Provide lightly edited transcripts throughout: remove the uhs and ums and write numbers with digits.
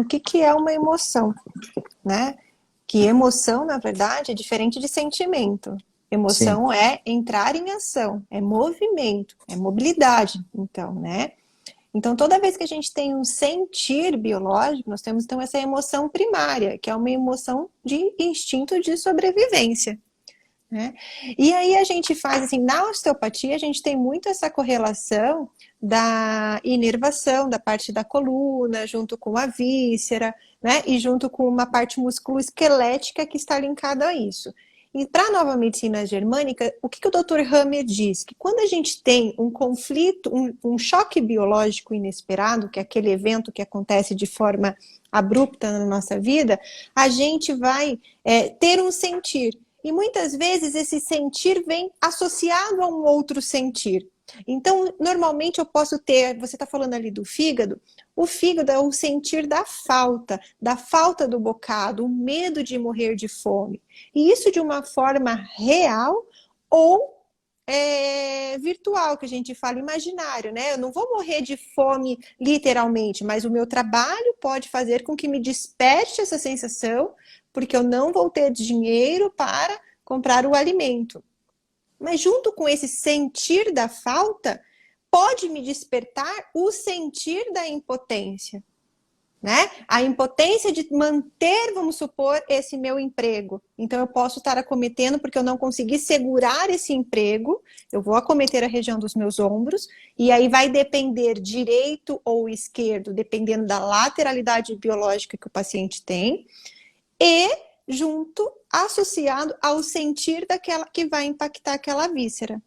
o que que é uma emoção, né? Que emoção, na verdade, é diferente de sentimento. Sim, Emoção é entrar em ação, é movimento, é mobilidade, então, né? Então, toda vez que a gente tem um sentir biológico, nós temos então essa emoção primária, que é uma emoção de instinto de sobrevivência, né? E aí a gente faz assim, na osteopatia a gente tem muito essa correlação da inervação da parte da coluna, junto com a víscera, né? E junto com uma parte musculoesquelética que está linkada a isso. E para a nova medicina germânica, o que o Dr. Hammer diz? Que quando a gente tem um conflito, um choque biológico inesperado, que é aquele evento que acontece de forma abrupta na nossa vida, a gente vai ter um sentir. E muitas vezes esse sentir vem associado a um outro sentir. Então, normalmente eu posso ter, você está falando ali do fígado, o fígado é o sentir da falta do bocado, o medo de morrer de fome. E isso de uma forma real ou virtual, que a gente fala imaginário, né? Eu não vou morrer de fome literalmente, mas o meu trabalho pode fazer com que me desperte essa sensação, porque eu não vou ter dinheiro para comprar o alimento. Mas junto com esse sentir da falta, pode me despertar o sentir da impotência, né? A impotência de manter, vamos supor, esse meu emprego. Então eu posso estar acometendo porque eu não consegui segurar esse emprego, eu vou acometer a região dos meus ombros, e aí vai depender direito ou esquerdo, dependendo da lateralidade biológica que o paciente tem, e junto, associado ao sentir daquela que vai impactar aquela víscera.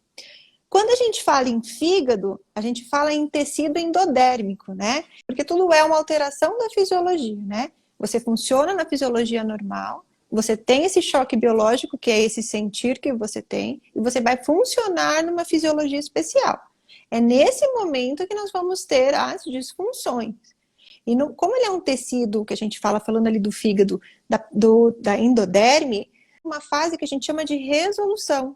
Quando a gente fala em fígado, a gente fala em tecido endodérmico, né? Porque tudo é uma alteração da fisiologia, né? Você funciona na fisiologia normal, você tem esse choque biológico, que é esse sentir que você tem, e você vai funcionar numa fisiologia especial. É nesse momento que nós vamos ter as disfunções. E como ele é um tecido que a gente fala, falando ali do fígado, da endoderme, uma fase que a gente chama de resolução.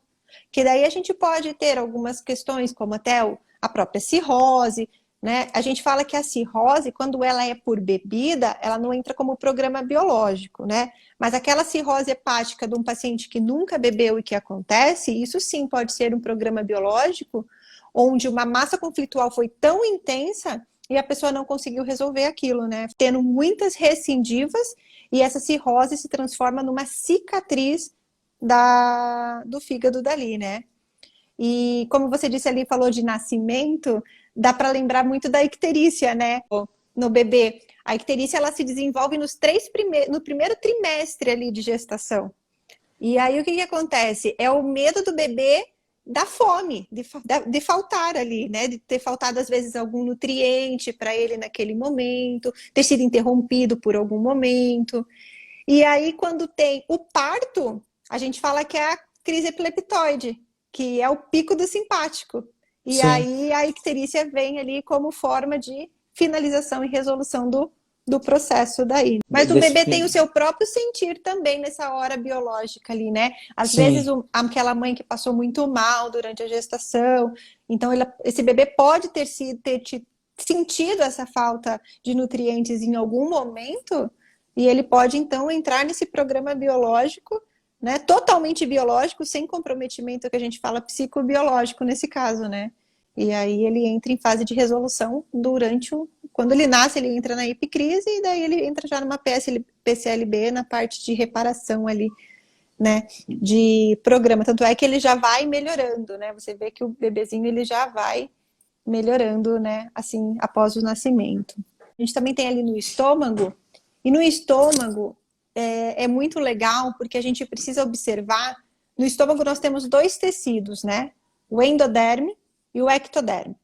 Que daí a gente pode ter algumas questões, como até a própria cirrose, né? A gente fala que a cirrose, quando ela é por bebida, ela não entra como programa biológico, né? Mas aquela cirrose hepática de um paciente que nunca bebeu e que acontece, isso sim pode ser um programa biológico, onde uma massa conflitual foi tão intensa e a pessoa não conseguiu resolver aquilo, né? Tendo muitas recidivas e essa cirrose se transforma numa cicatriz do fígado dali, né? E como você disse ali, falou de nascimento, dá para lembrar muito da icterícia, né? No bebê. A icterícia, ela se desenvolve no primeiro trimestre ali de gestação. E aí o que acontece? É o medo do bebê da fome, de faltar ali, né? De ter faltado, às vezes, algum nutriente para ele naquele momento, ter sido interrompido por algum momento. E aí, quando tem o parto, a gente fala que é a crise epileptoide, que é o pico do simpático. E sim. aí a icterícia vem ali como forma de finalização e resolução do processo daí. Mas o Desse, bebê tem o seu próprio sentir também nessa hora biológica ali, né? Às vezes sim. aquela mãe que passou muito mal durante a gestação, então esse bebê pode ter sentido essa falta de nutrientes em algum momento, e ele pode então entrar nesse programa biológico, né? Totalmente biológico, sem comprometimento, que a gente fala psicobiológico nesse caso, né? E aí ele entra em fase de resolução quando ele nasce, ele entra na epicrise e daí ele entra já numa PCLB na parte de reparação ali, né, de programa. Tanto é que ele já vai melhorando, né? Você vê que o bebezinho ele já vai melhorando, né, assim, após o nascimento. A gente também tem ali no estômago, e no estômago é muito legal porque a gente precisa observar, no estômago nós temos dois tecidos, né? O endoderme e o ectoderme.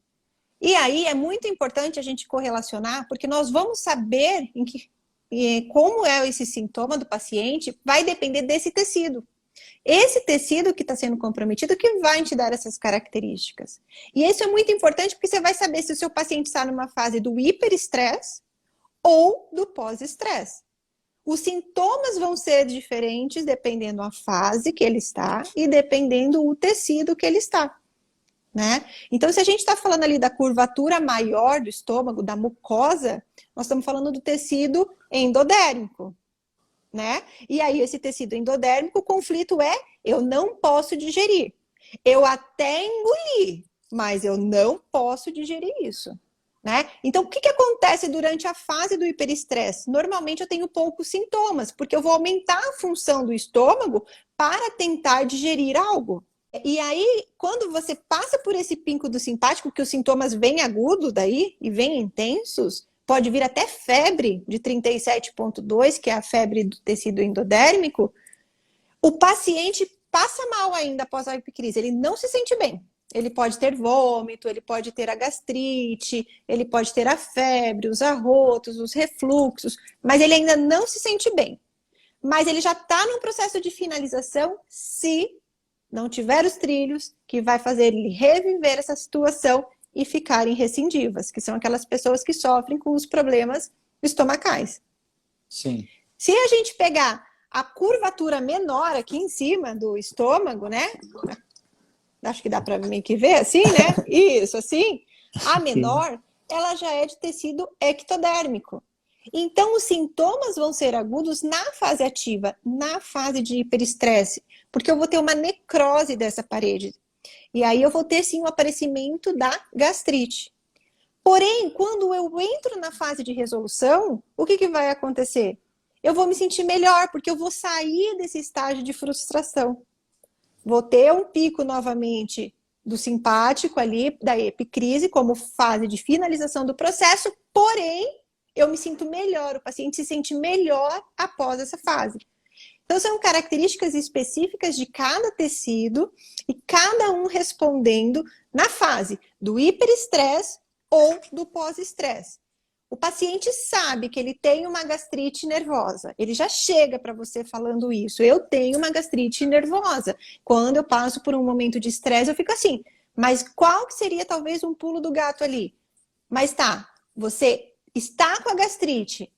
E aí é muito importante a gente correlacionar, porque nós vamos saber como é esse sintoma do paciente, vai depender desse tecido. Esse tecido que está sendo comprometido que vai te dar essas características. E isso é muito importante porque você vai saber se o seu paciente está numa fase do hiperestresse ou do pós-estresse. Os sintomas vão ser diferentes dependendo a fase que ele está e dependendo o tecido que ele está. né? Então, se a gente está falando ali da curvatura maior do estômago, da mucosa, nós estamos falando do tecido endodérmico, né? E aí, esse tecido endodérmico, o conflito é: eu não posso digerir. Eu até engoli, mas eu não posso digerir isso, né? Então, o que acontece durante a fase do hiperestresse? Normalmente eu tenho poucos sintomas, porque eu vou aumentar a função do estômago para tentar digerir algo. E aí, quando você passa por esse pico do simpático, que os sintomas vêm agudos daí e vêm intensos, pode vir até febre de 37,2, que é a febre do tecido endodérmico, o paciente passa mal ainda após a epicrise, ele não se sente bem. Ele pode ter vômito, ele pode ter a gastrite, ele pode ter a febre, os arrotos, os refluxos, mas ele ainda não se sente bem. Mas ele já está num processo de finalização se não tiver os trilhos, que vai fazer ele reviver essa situação e ficarem recidivas, que são aquelas pessoas que sofrem com os problemas estomacais. Sim. Se a gente pegar a curvatura menor aqui em cima do estômago, né? Acho que dá para meio que ver assim, né? Isso, assim. A menor, ela já é de tecido ectodérmico. Então, os sintomas vão ser agudos na fase ativa, na fase de hiperestresse, porque eu vou ter uma necrose dessa parede. E aí eu vou ter, sim, o aparecimento da gastrite. Porém, quando eu entro na fase de resolução, o que vai acontecer? Eu vou me sentir melhor, porque eu vou sair desse estágio de frustração. Vou ter um pico novamente do simpático ali, da epicrise, como fase de finalização do processo, porém, eu me sinto melhor, o paciente se sente melhor após essa fase. Então, são características específicas de cada tecido e cada um respondendo na fase do hiperestresse ou do pós-estresse. O paciente sabe que ele tem uma gastrite nervosa. Ele já chega para você falando isso. Eu tenho uma gastrite nervosa. Quando eu passo por um momento de estresse, eu fico assim. Mas qual que seria talvez um pulo do gato ali? Mas tá, você está com a gastrite,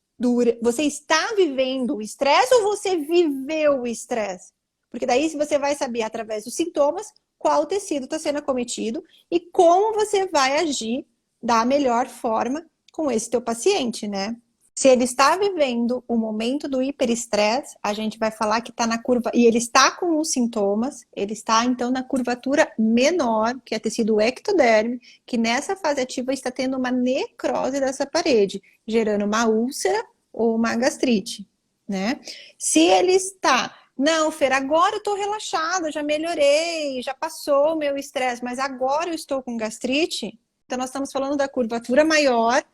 você está vivendo o estresse ou você viveu o estresse? Porque daí você vai saber, através dos sintomas, qual tecido está sendo acometido e como você vai agir da melhor forma com esse teu paciente, né? Se ele está vivendo o momento do hiperestresse, a gente vai falar que está na curva, e ele está com os sintomas, ele está então na curvatura menor, que é tecido ectoderme, que nessa fase ativa está tendo uma necrose dessa parede, gerando uma úlcera ou uma gastrite, né? Se ele está, não, Fer, agora eu estou relaxada, já melhorei, já passou o meu estresse, mas agora eu estou com gastrite, então nós estamos falando da curvatura maior,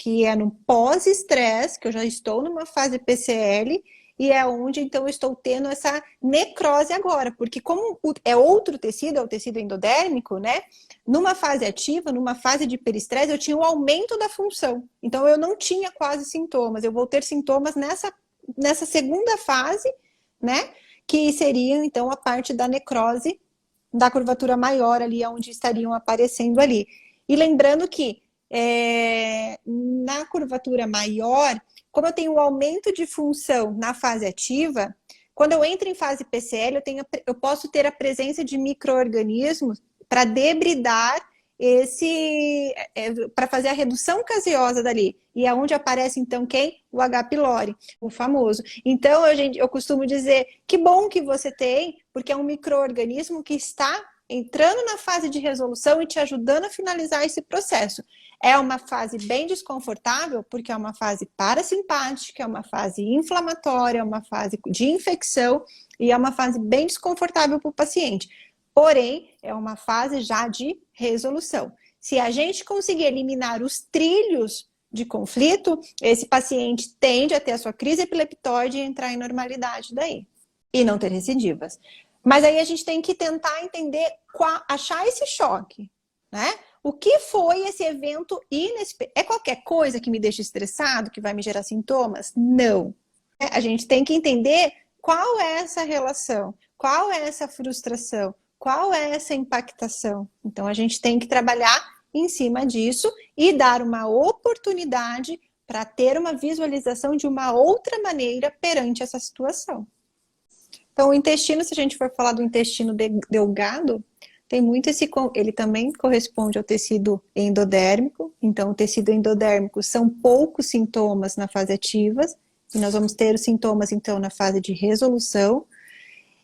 que é no pós-estresse, que eu já estou numa fase PCL, e é onde, então, eu estou tendo essa necrose agora, porque como é outro tecido, é o tecido endodérmico, né? Numa fase ativa, numa fase de hiperestresse, eu tinha um aumento da função. Então, eu não tinha quase sintomas. Eu vou ter sintomas nessa segunda fase, né? Que seria, então, a parte da necrose da curvatura maior ali, onde estariam aparecendo ali. E lembrando que na curvatura maior, como eu tenho um aumento de função na fase ativa, quando eu entro em fase PCL, eu posso ter a presença de micro-organismos para debridar para fazer a redução caseosa dali. E é onde aparece, então, quem? O H. pylori, o famoso. Então, eu costumo dizer, que bom que você tem, porque é um micro-organismo que está entrando na fase de resolução e te ajudando a finalizar esse processo. É uma fase bem desconfortável, porque é uma fase parasimpática, é uma fase inflamatória, é uma fase de infecção e é uma fase bem desconfortável para o paciente. Porém, é uma fase já de resolução. Se a gente conseguir eliminar os trilhos de conflito, esse paciente tende a ter a sua crise epileptóide e entrar em normalidade daí. E não ter recidivas. Mas aí a gente tem que tentar entender, achar esse choque, né? O que foi esse evento inesperado? É qualquer coisa que me deixa estressado, que vai me gerar sintomas? Não. A gente tem que entender qual é essa relação, qual é essa frustração, qual é essa impactação. Então, a gente tem que trabalhar em cima disso e dar uma oportunidade para ter uma visualização de uma outra maneira perante essa situação. Então, o intestino, se a gente for falar do intestino delgado, tem muito ele também corresponde ao tecido endodérmico. Então, o tecido endodérmico são poucos sintomas na fase ativa, e nós vamos ter os sintomas, então, na fase de resolução.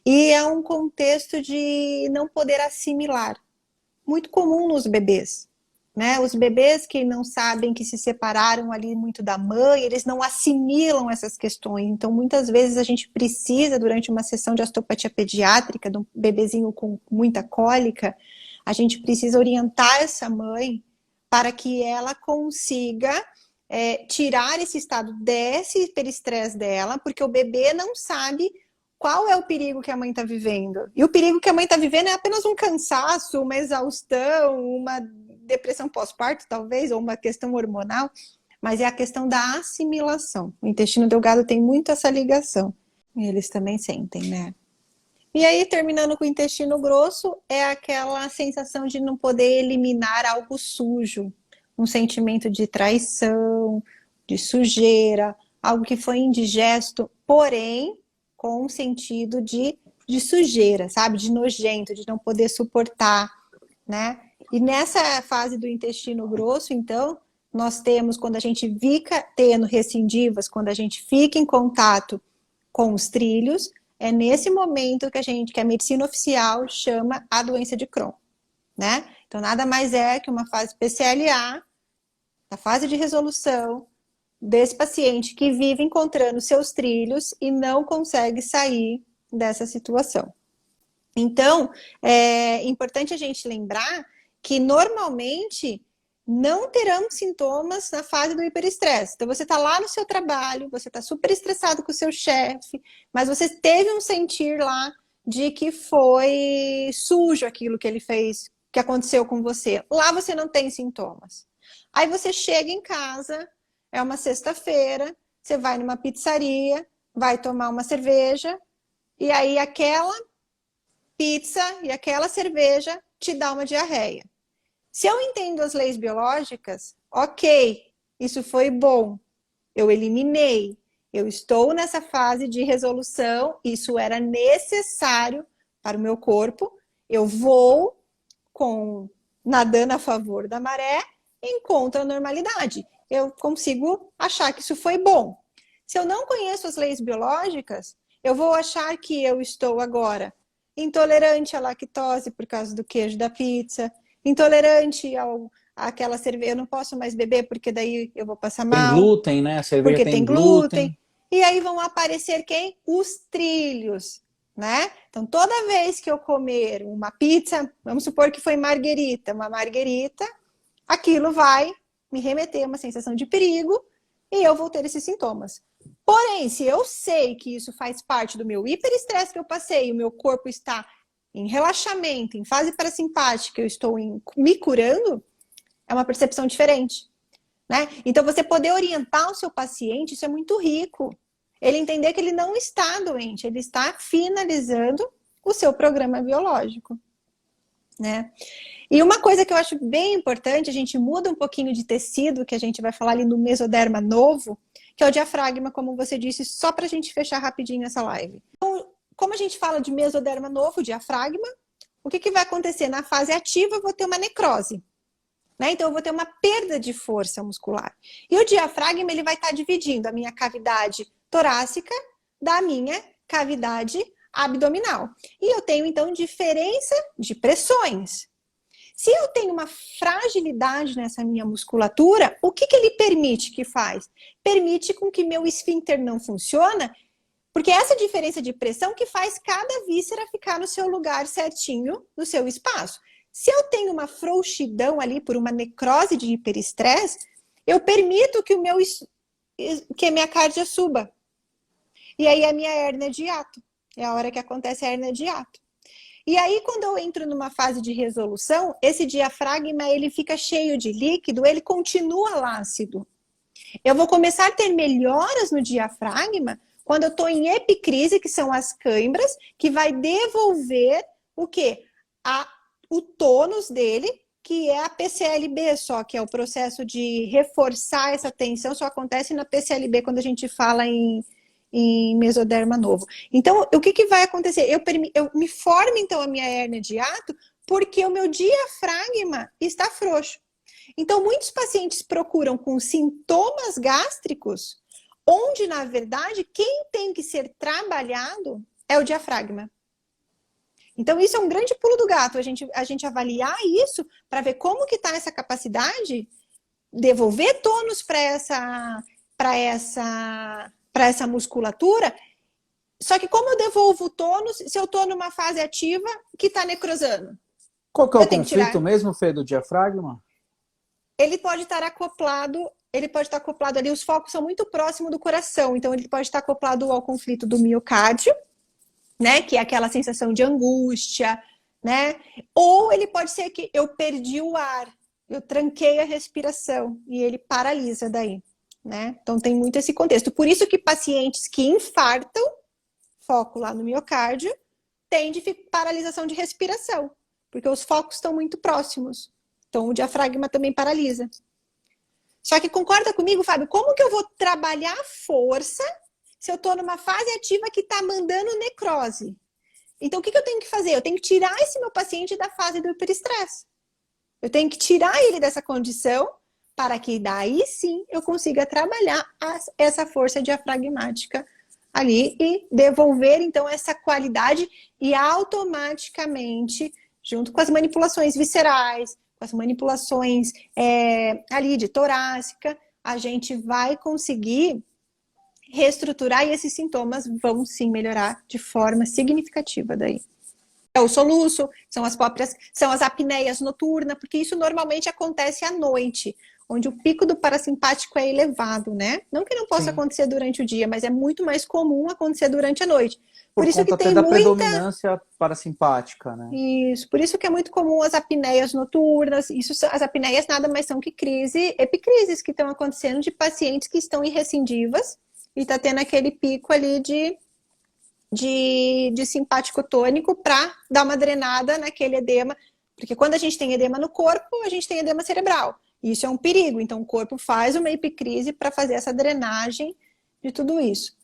E é um contexto de não poder assimilar, muito comum nos bebês, né? Os bebês que não sabem que se separaram ali muito da mãe, eles não assimilam essas questões. Então, muitas vezes a gente precisa, durante uma sessão de osteopatia pediátrica, de um bebezinho com muita cólica, a gente precisa orientar essa mãe para que ela consiga tirar esse estado desse hiperestresse dela, porque o bebê não sabe qual é o perigo que a mãe está vivendo. E o perigo que a mãe está vivendo é apenas um cansaço, uma exaustão, uma depressão pós-parto, talvez, ou uma questão hormonal, mas é a questão da assimilação. O intestino delgado tem muito essa ligação. E eles também sentem, né? E aí, terminando com o intestino grosso, é aquela sensação de não poder eliminar algo sujo, um sentimento de traição, de sujeira, algo que foi indigesto, porém com um sentido de sujeira, sabe? De nojento, de não poder suportar, né? E nessa fase do intestino grosso, então, nós temos, quando a gente fica tendo recidivas, quando a gente fica em contato com os trilhos, é nesse momento que a medicina oficial chama a doença de Crohn, né? Então, nada mais é que uma fase PCLA, a fase de resolução desse paciente que vive encontrando seus trilhos e não consegue sair dessa situação. Então, é importante a gente lembrar que normalmente não terão sintomas na fase do hiperestresse. Então, você está lá no seu trabalho, você está super estressado com o seu chefe, mas você teve um sentir lá de que foi sujo aquilo que ele fez, que aconteceu com você. Lá você não tem sintomas. Aí você chega em casa, é uma sexta-feira, você vai numa pizzaria, vai tomar uma cerveja, e aí aquela pizza e aquela cerveja te dá uma diarreia. Se eu entendo as leis biológicas, ok, isso foi bom, eu eliminei, eu estou nessa fase de resolução, isso era necessário para o meu corpo, eu vou nadando a favor da maré, encontro a normalidade. Eu consigo achar que isso foi bom. Se eu não conheço as leis biológicas, eu vou achar que eu estou agora intolerante à lactose por causa do queijo da pizza, intolerante àquela cerveja, eu não posso mais beber porque daí eu vou passar mal. Tem glúten, né? A cerveja porque tem tem glúten. glúten. E aí vão aparecer quem? Os trilhos, né? Então, toda vez que eu comer uma pizza, vamos supor que foi uma marguerita, aquilo vai me remeter a uma sensação de perigo e eu vou ter esses sintomas. Porém, se eu sei que isso faz parte do meu hiperestresse que eu passei, o meu corpo está em relaxamento, em fase parasimpática, eu estou me curando, é uma percepção diferente, né? Então, você poder orientar o seu paciente, isso é muito rico. Ele entender que ele não está doente, ele está finalizando o seu programa biológico, né? E uma coisa que eu acho bem importante, a gente muda um pouquinho de tecido, que a gente vai falar ali no mesoderma novo, que é o diafragma, como você disse, só para a gente fechar rapidinho essa live. Então, como a gente fala de mesoderma novo, diafragma, o que vai acontecer? Na fase ativa, eu vou ter uma necrose, né? Então, eu vou ter uma perda de força muscular. E o diafragma, ele vai estar dividindo a minha cavidade torácica da minha cavidade abdominal. E eu tenho, então, diferença de pressões. Se eu tenho uma fragilidade nessa minha musculatura, o que ele permite que faz? Permite com que meu esfíncter não funcione, porque essa diferença de pressão que faz cada víscera ficar no seu lugar certinho, no seu espaço. Se eu tenho uma frouxidão ali por uma necrose de hiperestresse, eu permito que a minha cardia suba. E aí a minha hérnia de hiato. É a hora que acontece a hérnia de hiato. E aí, quando eu entro numa fase de resolução, esse diafragma ele fica cheio de líquido, ele continua lácido. Eu vou começar a ter melhoras no diafragma quando eu estou em epicrise, que são as câimbras, que vai devolver o quê? O tônus dele, que é a PCLB só, que é o processo de reforçar essa tensão, só acontece na PCLB quando a gente fala em mesoderma novo. Então, o que vai acontecer? Eu me formo, então, a minha hérnia de hiato porque o meu diafragma está frouxo. Então, muitos pacientes procuram com sintomas gástricos, onde, na verdade, quem tem que ser trabalhado é o diafragma. Então, isso é um grande pulo do gato, a gente avaliar isso para ver como que está essa capacidade, devolver tônus para essa musculatura. Só que como eu devolvo o tônus se eu estou numa fase ativa que está necrosando? Qual que é o conflito mesmo, Fê, do diafragma? Ele pode estar acoplado ali, os focos são muito próximos do coração, então ele pode estar acoplado ao conflito do miocárdio, né, que é aquela sensação de angústia, né? Ou ele pode ser que eu perdi o ar, eu tranquei a respiração e ele paralisa daí, né? Então tem muito esse contexto. Por isso que pacientes que infartam, foco lá no miocárdio, têm paralisação de respiração, porque os focos estão muito próximos. Então o diafragma também paralisa. Só que concorda comigo, Fábio, como que eu vou trabalhar a força se eu estou numa fase ativa que está mandando necrose? Então, o que eu tenho que fazer? Eu tenho que tirar esse meu paciente da fase do hiperestresse. Eu tenho que tirar ele dessa condição para que daí sim eu consiga trabalhar essa força diafragmática ali e devolver, então, essa qualidade e automaticamente, junto com as manipulações viscerais, com as manipulações ali de torácica, a gente vai conseguir reestruturar e esses sintomas vão sim melhorar de forma significativa daí. É o soluço, são as apneias noturnas, porque isso normalmente acontece à noite, onde o pico do parasimpático é elevado, né? Não que não possa acontecer durante o dia, mas é muito mais comum acontecer durante a noite. Por isso conta que tem até da predominância parasimpática, né? Isso, por isso que é muito comum as apneias noturnas. As apneias nada mais são que epicrises que estão acontecendo de pacientes que estão irrescindivas e está tendo aquele pico ali de simpático tônico para dar uma drenada naquele edema. Porque quando a gente tem edema no corpo, a gente tem edema cerebral. Isso é um perigo. Então, o corpo faz uma epicrise para fazer essa drenagem de tudo isso.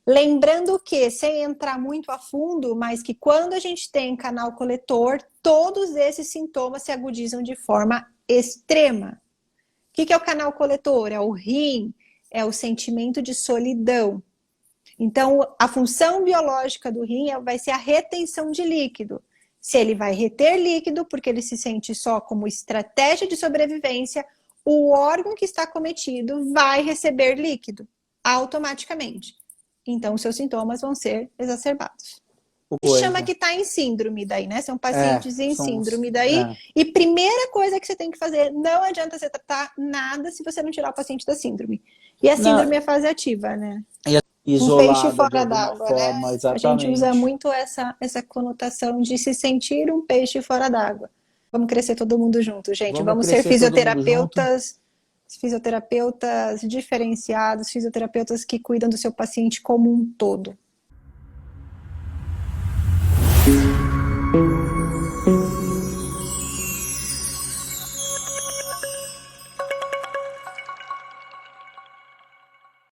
Lembrando que, sem entrar muito a fundo, mas que quando a gente tem canal coletor, todos esses sintomas se agudizam de forma extrema. O que é o canal coletor? É o rim, é o sentimento de solidão. Então, a função biológica do rim vai ser a retenção de líquido. Se ele vai reter líquido, porque ele se sente só como estratégia de sobrevivência, o órgão que está cometido vai receber líquido automaticamente. Então, os seus sintomas vão ser exacerbados. Chama que está em síndrome daí, né? São pacientes em síndrome daí. E primeira coisa que você tem que fazer, não adianta você tratar nada se você não tirar o paciente da síndrome. E a síndrome é fase ativa, né? Isolada, um peixe fora d'água, né? Exatamente. A gente usa muito essa conotação de se sentir um peixe fora d'água. Vamos crescer todo mundo junto, gente. Vamos ser fisioterapeutas diferenciados, fisioterapeutas que cuidam do seu paciente como um todo.